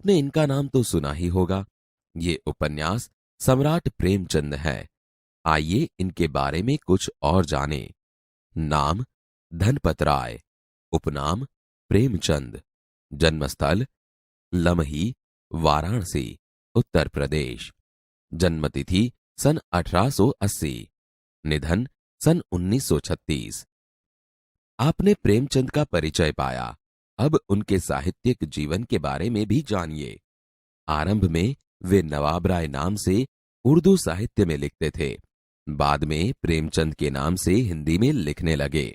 आपने इनका नाम तो सुना ही होगा। ये उपन्यास सम्राट प्रेमचंद है। आइए इनके बारे में कुछ और जानें। नाम धनपत राय, उपनाम प्रेमचंद, जन्मस्थल लमही, वाराणसी, उत्तर प्रदेश, जन्मतिथि सन 1880, निधन सन 1936। आपने प्रेमचंद का परिचय पाया, अब उनके साहित्यिक जीवन के बारे में भी जानिए। आरंभ में वे नवाब राय नाम से उर्दू साहित्य में लिखते थे। बाद में प्रेमचंद के नाम से हिंदी में लिखने लगे।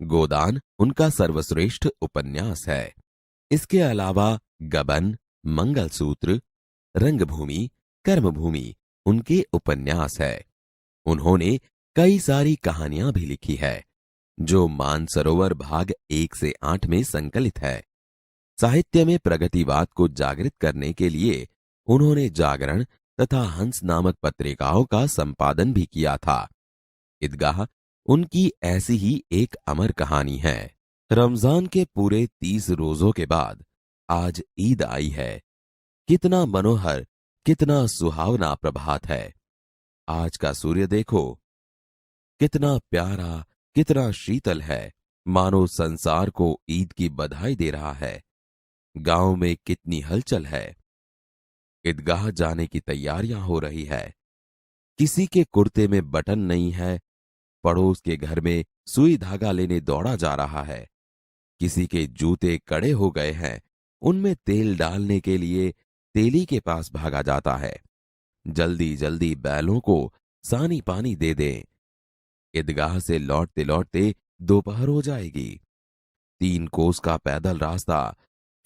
गोदान उनका सर्वश्रेष्ठ उपन्यास है। इसके अलावा गबन, मंगलसूत्र, रंगभूमि, कर्मभूमि उनके उपन्यास है। उन्होंने कई सारी कहानियां भी लिखी है, जो मानसरोवर भाग 1 से 8 में संकलित है। साहित्य में प्रगतिवाद को जागृत करने के लिए उन्होंने जागरण तथा हंस नामक पत्रिकाओं का संपादन भी किया था। ईदगाह उनकी ऐसी ही एक अमर कहानी है। रमजान के पूरे 30 रोजों के बाद आज ईद आई है। कितना मनोहर, कितना सुहावना प्रभात है। आज का सूर्य देखो, कितना प्यारा, कितना शीतल है, मानो संसार को ईद की बधाई दे रहा है। गांव में कितनी हलचल है। ईदगाह जाने की तैयारियां हो रही है। किसी के कुर्ते में बटन नहीं है, पड़ोस के घर में सुई धागा लेने दौड़ा जा रहा है। किसी के जूते कड़े हो गए हैं, उनमें तेल डालने के लिए तेली के पास भागा जाता है। जल्दी जल्दी बैलों को सानी पानी दे दें। ईदगाह से लौटते लौटते दोपहर हो जाएगी। 3 कोस का पैदल रास्ता,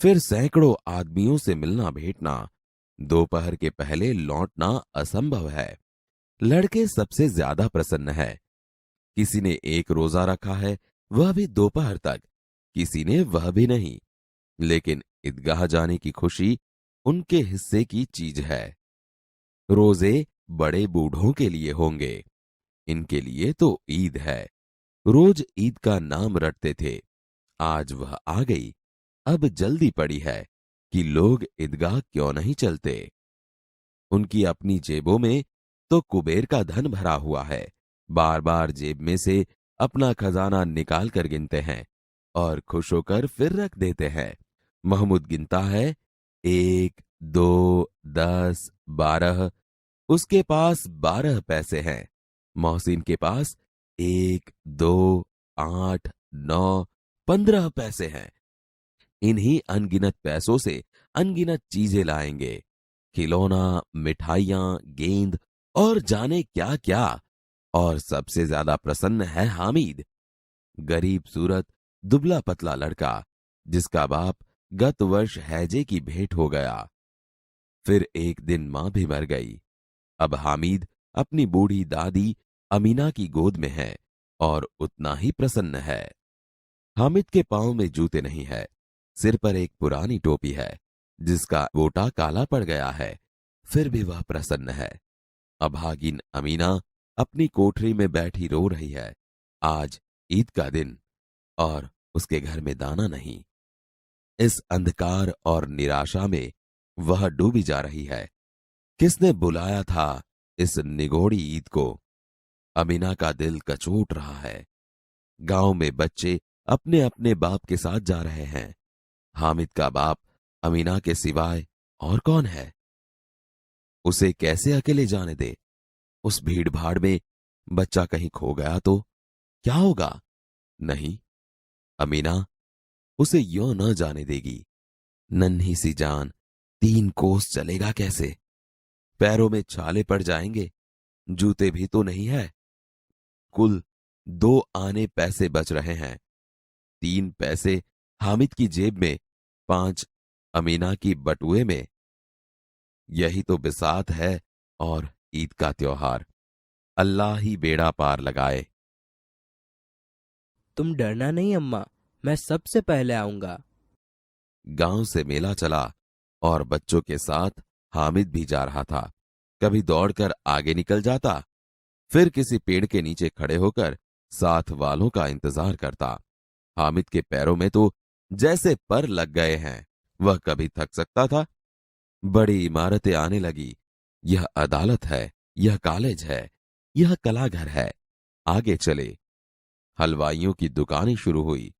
फिर सैकड़ों आदमियों से मिलना भेंटना। दोपहर के पहले लौटना असंभव है। लड़के सबसे ज्यादा प्रसन्न है। किसी ने 1 रोजा रखा है, वह भी दोपहर तक, किसी ने वह भी नहीं। लेकिन ईदगाह जाने की खुशी उनके हिस्से की चीज है। रोजे बड़े बूढ़ों के लिए होंगे, इनके लिए तो ईद है। रोज ईद का नाम रटते थे, आज वह आ गई। अब जल्दी पड़ी है कि लोग ईदगाह क्यों नहीं चलते। उनकी अपनी जेबों में तो कुबेर का धन भरा हुआ है। बार बार जेब में से अपना खजाना निकाल कर गिनते हैं और खुश होकर फिर रख देते हैं। महमूद गिनता है, 1, 2, 10, 12। उसके पास 12 पैसे हैं। मोहसिन के पास 1, 2, 8, 9, 15 पैसे हैं। इन्हीं अनगिनत पैसों से अनगिनत चीजें लाएंगे, खिलौना, मिठाइयां, गेंद और जाने क्या क्या। और सबसे ज्यादा प्रसन्न है हामिद, गरीब सूरत, दुबला पतला लड़का, जिसका बाप गत वर्ष हैजे की भेंट हो गया। फिर एक दिन मां भी मर गई। अब हामिद अपनी बूढ़ी दादी अमीना की गोद में है और उतना ही प्रसन्न है। हामिद के पांव में जूते नहीं है, सिर पर एक पुरानी टोपी है जिसका गोटा काला पड़ गया है, फिर भी वह प्रसन्न है। अभागिन अमीना अपनी कोठरी में बैठी रो रही है। आज ईद का दिन और उसके घर में दाना नहीं। इस अंधकार और निराशा में वह डूबी जा रही है। किसने बुलाया था इस निगोड़ी ईद को? अमीना का दिल कचोट रहा है। गांव में बच्चे अपने अपने बाप के साथ जा रहे हैं। हामिद का बाप अमीना के सिवाय और कौन है? उसे कैसे अकेले जाने दे? उस भीड़ भाड़ में बच्चा कहीं खो गया तो क्या होगा? नहीं, अमीना उसे यों न जाने देगी। नन्ही सी जान 3 कोस चलेगा कैसे? पैरों में छाले पड़ जाएंगे, जूते भी तो नहीं है। कुल 2 आने पैसे बच रहे हैं। 3 पैसे हामिद की जेब में, 5 अमीना की बटुए में। यही तो बिसात है और ईद का त्योहार। अल्लाह ही बेड़ा पार लगाए। तुम डरना नहीं अम्मा, मैं सबसे पहले आऊंगा। गांव से मेला चला और बच्चों के साथ हामिद भी जा रहा था। कभी दौड़कर आगे निकल जाता, फिर किसी पेड़ के नीचे खड़े होकर साथ वालों का इंतजार करता। हामिद के पैरों में तो जैसे पर लग गए हैं। वह कभी थक सकता था, बड़ी इमारतें आने लगी। यह अदालत है, यह कॉलेज है, यह कलाघर है। आगे चले। हलवाइयों की दुकानें शुरू हुई।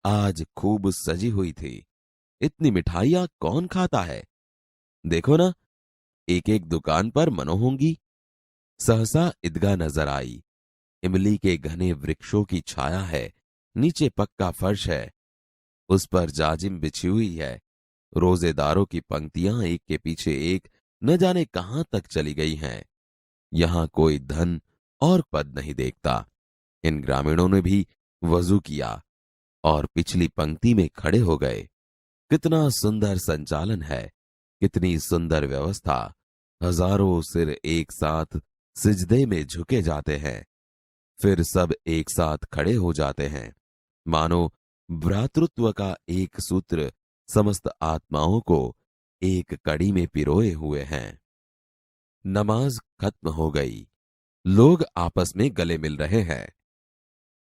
आज खूब सजी हुई थी। इतनी मिठाइयां कौन खाता है? देखो ना, एक एक दुकान पर मनो होंगी। सहसा ईदगाह नजर आई। इमली के घने वृक्षों की छाया है। नीचे पक्का फर्श है। उस पर जाजिम बिछी हुई है। रोजेदारों की पंक्तियां एक के पीछे एक न जाने कहां तक चली गई हैं। यहां कोई धन और पद नहीं देखता। इन ग्रामीणों ने भी वजू किया और पिछली पंक्ति में खड़े हो गए। कितना सुंदर संचालन है, कितनी सुंदर व्यवस्था। हजारों सिर एक साथ सिजदे में झुके जाते हैं, फिर सब एक साथ खड़े हो जाते हैं, मानो भ्रातृत्व का एक सूत्र समस्त आत्माओं को एक कड़ी में पिरोए हुए हैं। नमाज खत्म हो गई। लोग आपस में गले मिल रहे हैं।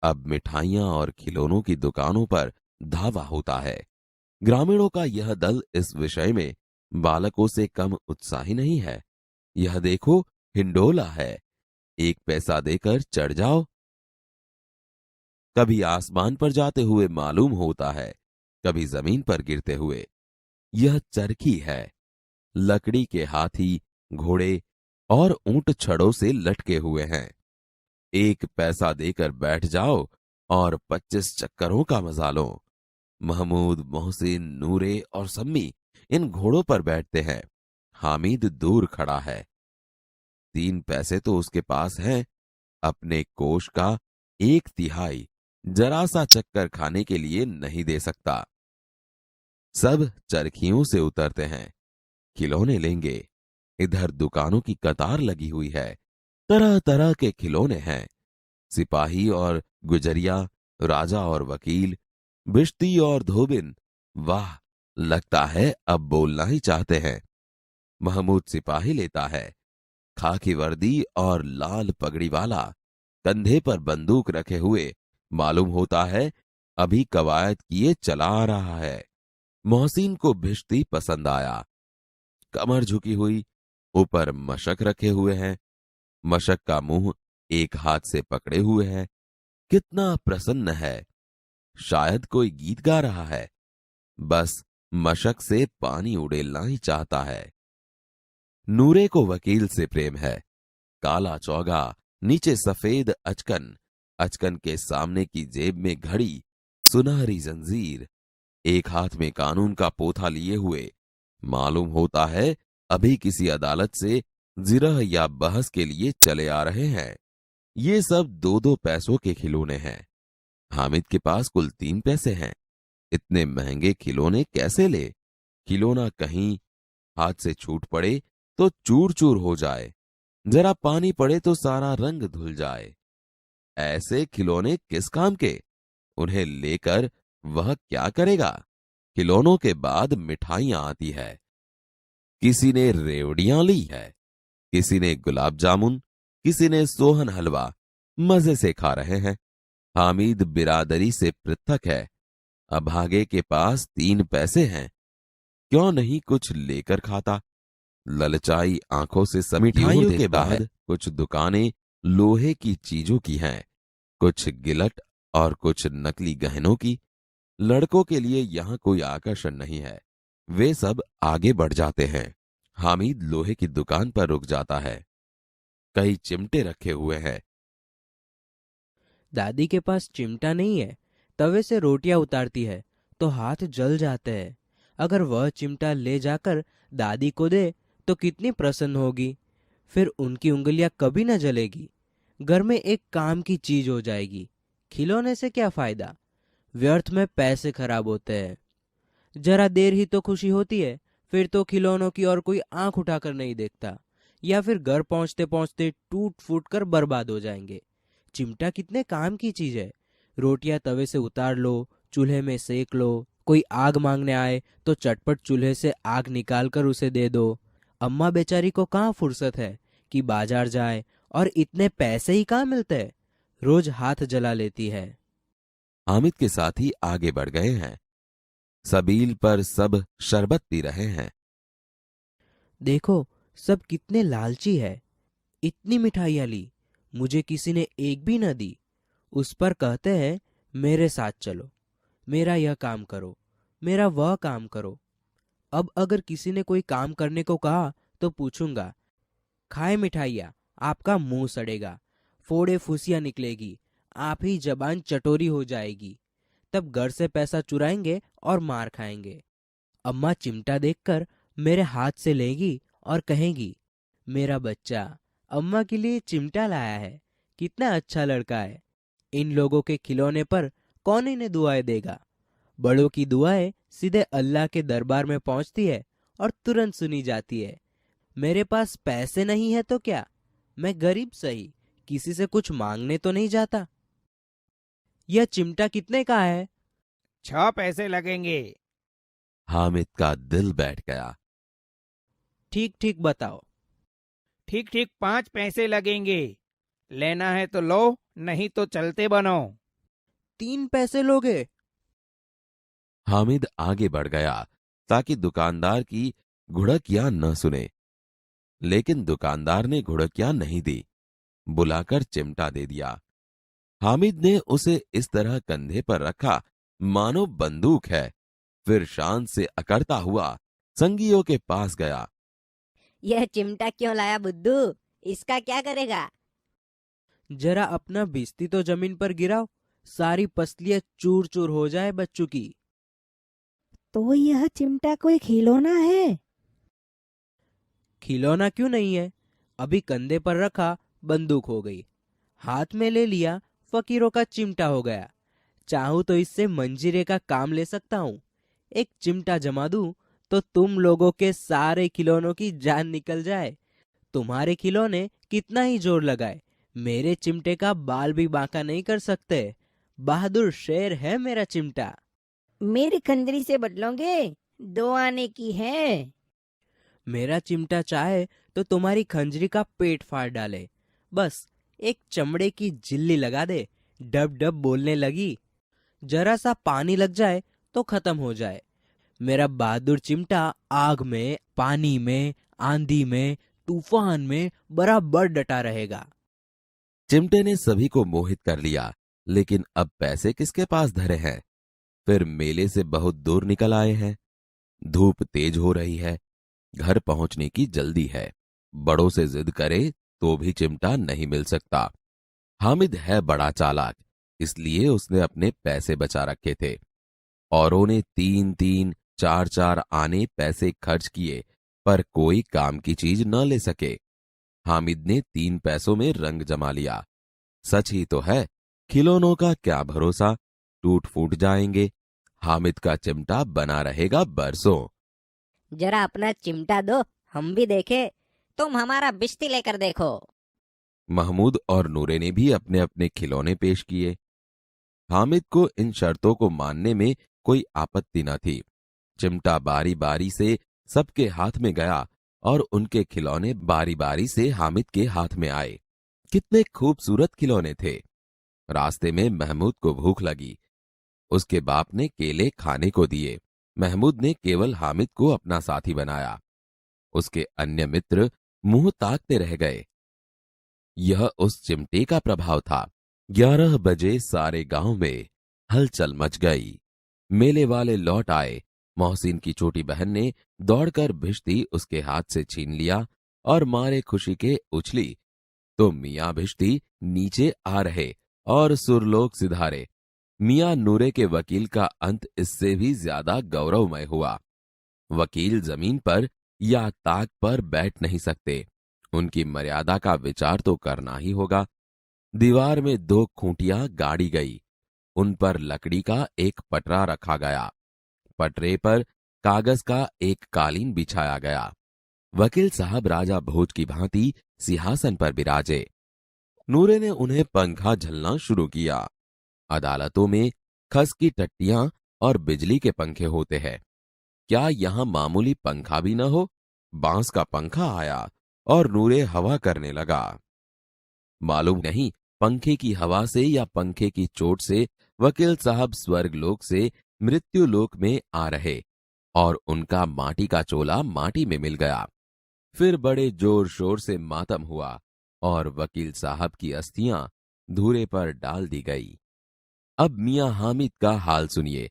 अब मिठाइयां और खिलौनों की दुकानों पर धावा होता है। ग्रामीणों का यह दल इस विषय में बालकों से कम उत्साही नहीं है। यह देखो, हिंडोला है, 1 पैसा देकर चढ़ जाओ। कभी आसमान पर जाते हुए मालूम होता है, कभी जमीन पर गिरते हुए। यह चरखी है। लकड़ी के हाथी, घोड़े और ऊंट छड़ों से लटके हुए हैं। 1 पैसा देकर बैठ जाओ और 25 चक्करों का मजा लो। महमूद, मोहसिन, नूरे और सम्मी इन घोड़ों पर बैठते हैं। हामिद दूर खड़ा है। 3 पैसे तो उसके पास हैं। अपने कोष का 1/3 जरा सा चक्कर खाने के लिए नहीं दे सकता। सब चरखियों से उतरते हैं। खिलौने लेंगे। इधर दुकानों की कतार लगी हुई है। तरह तरह के खिलौने हैं। सिपाही और गुजरिया, राजा और वकील, बिश्ती और धोबिन। वाह, लगता है अब बोलना ही चाहते हैं। महमूद सिपाही लेता है, खाकी वर्दी और लाल पगड़ी वाला, कंधे पर बंदूक रखे हुए। मालूम होता है अभी कवायद किए चला आ रहा है। मोहसिन को भिश्ती पसंद आया। कमर झुकी हुई, ऊपर मशक रखे हुए हैं। मशक का मुंह एक हाथ से पकड़े हुए है। कितना प्रसन्न है, शायद कोई गीत गा रहा है। बस मशक से पानी उड़ेलना ही चाहता है। नूरे को वकील से प्रेम है। काला चौगा, नीचे सफेद अचकन, अचकन के सामने की जेब में घड़ी, सुनहरी जंजीर, एक हाथ में कानून का पोथा लिए हुए। मालूम होता है अभी किसी अदालत से जिरह या बहस के लिए चले आ रहे हैं। ये सब 2-2 पैसों के खिलौने हैं। हामिद के पास कुल 3 पैसे हैं। इतने महंगे खिलौने कैसे ले? खिलौना कहीं हाथ से छूट पड़े तो चूर चूर हो जाए, जरा पानी पड़े तो सारा रंग धुल जाए। ऐसे खिलौने किस काम के? उन्हें लेकर वह क्या करेगा? खिलौनों के बाद मिठाइयां आती है। किसी ने रेवड़ियां ली है, किसी ने गुलाब जामुन, किसी ने सोहन हलवा। मजे से खा रहे हैं। हामिद बिरादरी से पृथक है। अभागे के पास 3 पैसे हैं। क्यों नहीं कुछ लेकर खाता? ललचाई आंखों से सब मिठाइयों के बाद कुछ दुकानें लोहे की चीजों की हैं, कुछ गिलट और कुछ नकली गहनों की। लड़कों के लिए यहां कोई आकर्षण नहीं है। वे सब आगे बढ़ जाते हैं। हामिद लोहे की दुकान पर रुक जाता है। कई चिमटे रखे हुए हैं। दादी के पास चिमटा नहीं है। तवे से रोटियां उतारती है तो हाथ जल जाते हैं। अगर वह चिमटा ले जाकर दादी को दे तो कितनी प्रसन्न होगी। फिर उनकी उंगलियां कभी न जलेगी। घर में एक काम की चीज हो जाएगी। खिलौने से क्या फायदा? व्यर्थ में पैसे खराब होते हैं। जरा देर ही तो खुशी होती है, फिर तो खिलौनों की और कोई आंख उठाकर नहीं देखता, या फिर घर पहुंचते पहुंचते टूट फूट कर बर्बाद हो जाएंगे। चिमटा कितने काम की चीज है। रोटियां तवे से उतार लो, चूल्हे में सेक लो। कोई आग मांगने आए तो चटपट चूल्हे से आग निकाल कर उसे दे दो। अम्मा बेचारी को कहाँ फुर्सत है कि बाजार जाए, और इतने पैसे ही कहाँ मिलते हैं। रोज हाथ जला लेती है। हामिद के साथी आगे बढ़ गए हैं। सबील पर सब शरबत पी रहे हैं। देखो सब कितने लालची है। इतनी मिठाइयाँ ली, मुझे किसी ने एक भी न दी। उस पर कहते हैं मेरे साथ चलो, मेरा यह काम करो, मेरा वह काम करो। अब अगर किसी ने कोई काम करने को कहा तो पूछूंगा, खाए मिठाइयाँ, आपका मुंह सड़ेगा, फोड़े फुसियाँ निकलेगी, आप ही जबान चटोरी हो जाएगी। तब घर से पैसा चुराएंगे और मार खाएंगे। अम्मा चिमटा देखकर मेरे हाथ से लेगी और कहेंगी, मेरा बच्चा अम्मा के लिए चिमटा लाया है, कितना अच्छा लड़का है। इन लोगों के खिलौने पर कौन इन्हें दुआएं देगा। बड़ों की दुआएं सीधे अल्लाह के दरबार में पहुंचती है और तुरंत सुनी जाती है। मेरे पास पैसे नहीं है तो क्या, मैं गरीब सही, किसी से कुछ मांगने तो नहीं जाता। यह चिमटा कितने का है? 6 पैसे लगेंगे। हामिद का दिल बैठ गया। ठीक ठीक बताओ। ठीक ठीक 5 पैसे लगेंगे। लेना है तो लो, नहीं तो चलते बनो। 3 पैसे लोगे? हामिद आगे बढ़ गया ताकि दुकानदार की घुड़कियां न सुने, लेकिन दुकानदार ने घुड़कियां नहीं दी, बुलाकर चिमटा दे दिया। हामिद ने उसे इस तरह कंधे पर रखा मानो बंदूक है, फिर शान से अकड़ता हुआ संगियों के पास गया। यह चिमटा क्यों लाया बुद्धू? इसका क्या करेगा? जरा अपना भिस्ती तो जमीन पर गिराओ, सारी पसलियां चूर चूर हो जाए बच्चों की। तो यह चिमटा कोई खिलौना है? खिलौना क्यों नहीं है? अभी कंधे पर रखा बंदूक हो गई, हाथ में ले लिया फकीरों का चिमटा हो गया। चाहूं तो इससे मंजीरे का काम ले सकता हूँ। एक चिमटा जमा दूं तो तुम लोगों के सारे खिलौनों की जान निकल जाए। तुम्हारे खिलौने कितना ही जोर लगाए, मेरे चिमटे का बाल भी बांका नहीं कर सकते। बहादुर शेर है मेरा चिमटा। मेरी खंजरी से बदलोगे? 2 आने की है। मेरा चिमटा चाहे तो तुम्हारी खंजरी का पेट फाड़ डाले। बस एक चमड़े की झिल्ली लगा दे, डब डब बोलने लगी, जरा सा पानी लग जाए तो खत्म हो जाए। मेरा बहादुर चिमटा आग में, पानी में, आंधी में, तूफान में बराबर डटा रहेगा। चिमटे ने सभी को मोहित कर लिया, लेकिन अब पैसे किसके पास धरे हैं। फिर मेले से बहुत दूर निकल आए हैं। धूप तेज हो रही है, घर पहुंचने की जल्दी है। बड़ों से जिद करे तो भी चिमटा नहीं मिल सकता। हामिद है बड़ा चालाक, इसलिए उसने अपने पैसे बचा रखे थे। औरों ने 3-3, 4-4 आने पैसे खर्च किए, पर कोई काम की चीज न ले सके। हामिद ने 3 पैसों में रंग जमा लिया। सच ही तो है, खिलौनों का क्या भरोसा, टूट फूट जाएंगे। हामिद का चिमटा बना रहेगा बरसों। जरा अपना चिमटा दो, हम भी देखे। तुम हमारा बिस्ती लेकर देखो। महमूद और नूरे ने भी अपने अपने खिलौने पेश किए। हामिद को इन शर्तों को मानने में कोई आपत्ति न थी। चिमटा बारी बारी से सबके हाथ में गया और उनके खिलौने बारी बारी से हामिद के हाथ में आए। कितने खूबसूरत खिलौने थे। रास्ते में महमूद को भूख लगी। उसके बाप ने केले खाने को दिए। महमूद ने केवल हामिद को अपना साथी बनाया। उसके अन्य मित्र मुंह ताकते रह गए। यह उस चिमटे का प्रभाव था। 11 बजे सारे गांव में हलचल मच गई। मेले वाले लौट आए। मोहसिन की छोटी बहन ने दौड़कर भिश्ती उसके हाथ से छीन लिया और मारे खुशी के उछली तो मियां भिश्ती नीचे आ रहे और सुरलोक सिधारे। मियां नूरे के वकील का अंत इससे भी ज्यादा गौरवमय हुआ। वकील जमीन पर या ताक पर बैठ नहीं सकते, उनकी मर्यादा का विचार तो करना ही होगा। दीवार में 2 खूंटियां गाड़ी गई, उन पर लकड़ी का एक पटरा रखा गया। पटरे पर कागज का एक कालीन बिछाया गया। वकील साहब राजा भोज की भांति सिंहासन पर बिराजे। नूरे ने उन्हें पंखा झलना शुरू किया। अदालतों में खस की टट्टियां और बिजली के पंखे होते हैं, क्या यहां मामूली पंखा भी न हो? बांस का पंखा आया और नूरे हवा करने लगा। मालूम नहीं पंखे की हवा से या पंखे की चोट से वकील साहब स्वर्गलोक से मृत्युलोक में आ रहे और उनका माटी का चोला माटी में मिल गया। फिर बड़े जोर शोर से मातम हुआ और वकील साहब की अस्थियां धूरे पर डाल दी गई। अब मियां हामिद का हाल सुनिए।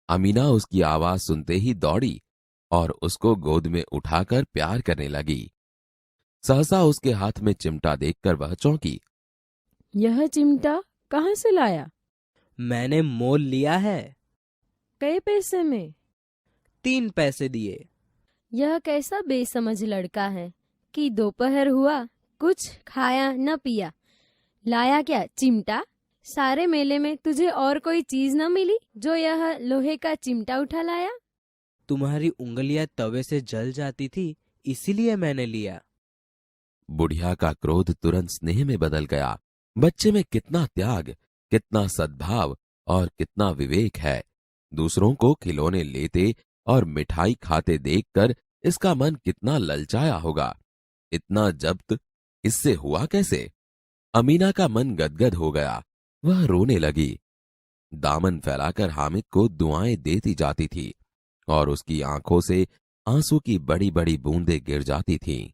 अमीना उसकी आवाज सुनते ही दौड़ी और उसको गोद में उठाकर प्यार करने लगी। सहसा उसके हाथ में चिमटा देखकर वह चौंकी। यह चिमटा कहाँ से लाया? मैंने मोल लिया है। कई पैसे में? 3 पैसे दिए। यह कैसा बेसमझ लड़का है कि दोपहर हुआ कुछ खाया न पिया, लाया क्या चिमटा? सारे मेले में तुझे और कोई चीज न मिली जो यह लोहे का चिमटा उठा लाया? तुम्हारी उंगलियां तवे से जल जाती थी, इसीलिए मैंने लिया। बुढ़िया का क्रोध तुरंत स्नेह में बदल गया। बच्चे में कितना त्याग, कितना सद्भाव और कितना विवेक है। दूसरों को खिलौने लेते और मिठाई खाते देखकर इसका मन कितना ललचाया होगा। इतना जब्त इससे हुआ कैसे? अमीना का मन गदगद हो गया। वह रोने लगी। दामन फैलाकर हामिद को दुआएं देती जाती थी और उसकी आंखों से आंसू की बड़ी बड़ी बूंदें गिर जाती थीं।